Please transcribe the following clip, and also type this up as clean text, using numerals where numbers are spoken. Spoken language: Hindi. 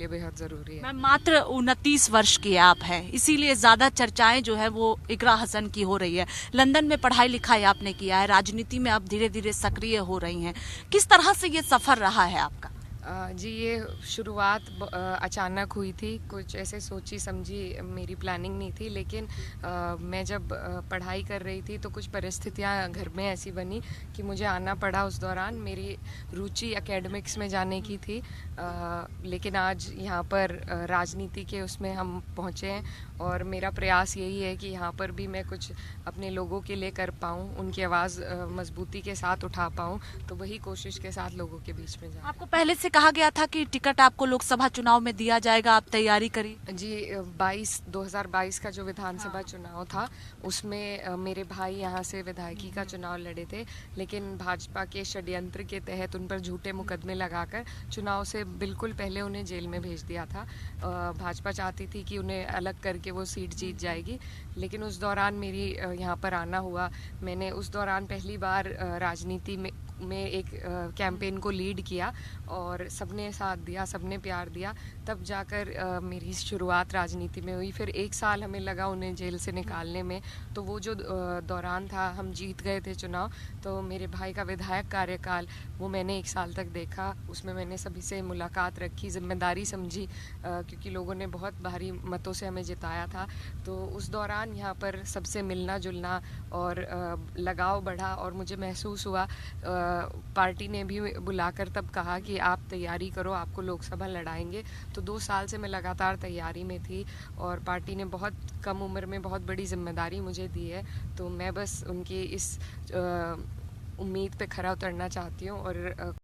लिए बेहद ज़रूरी है। मैम, मात्र 29 वर्ष की आप हैं, इसीलिए ज़्यादा चर्चाएं जो है वो इकरा हसन की हो रही है। लंदन में पढ़ाई लिखाई आपने किया है, राजनीति में आप धीरे धीरे सक्रिय हो रही हैं। किस तरह से ये सफ़र रहा है आपका? जी, ये शुरुआत अचानक हुई थी, कुछ ऐसे सोची समझी मेरी प्लानिंग नहीं थी, लेकिन मैं जब पढ़ाई कर रही थी तो कुछ परिस्थितियां घर में ऐसी बनी कि मुझे आना पड़ा। उस दौरान मेरी रुचि एकेडमिक्स में जाने की थी, लेकिन आज यहाँ पर राजनीति के उसमें हम पहुँचे हैं और मेरा प्रयास यही है कि यहाँ पर भी मैं कुछ अपने लोगों के लिए कर पाऊँ, उनकी आवाज़ मजबूती के साथ उठा पाऊँ, तो वही कोशिश के साथ लोगों के बीच में जाऊँ। आपको पहले से कहा गया था कि टिकट आपको लोकसभा चुनाव में दिया जाएगा, आप तैयारी करी? जी, 2022 का जो विधानसभा चुनाव था उसमें मेरे भाई यहाँ से विधायकी का चुनाव लड़े थे, लेकिन भाजपा के षड्यंत्र के तहत उन पर झूठे मुकदमे लगाकर चुनाव से बिल्कुल पहले उन्हें जेल में भेज दिया था। भाजपा चाहती थी कि उन्हें अलग करके वो सीट जीत जाएगी, लेकिन उस दौरान मेरी यहाँ पर आना हुआ। मैंने उस दौरान पहली बार राजनीति में एक कैंपेन को लीड किया और सबने साथ दिया, सबने प्यार दिया, तब जाकर मेरी शुरुआत राजनीति में हुई। फिर 1 साल हमें लगा उन्हें जेल से निकालने में, तो वो जो दौरान था, हम जीत गए थे चुनाव, तो मेरे भाई का विधायक कार्यकाल वो मैंने 1 साल तक देखा। उसमें मैंने सभी से मुलाकात रखी, जिम्मेदारी समझी, क्योंकि लोगों ने बहुत भारी मतों से हमें जिताया था। तो उस दौरान यहाँ पर सबसे मिलना जुलना और लगाव बढ़ा और मुझे महसूस हुआ, पार्टी ने भी बुलाकर तब कहा कि आप तैयारी करो, आपको लोकसभा लड़ाएंगे। तो 2 साल से मैं लगातार तैयारी में थी और पार्टी ने बहुत कम उम्र में बहुत बड़ी जिम्मेदारी मुझे दी है, तो मैं बस उनकी इस उम्मीद पे खरा उतरना चाहती हूँ और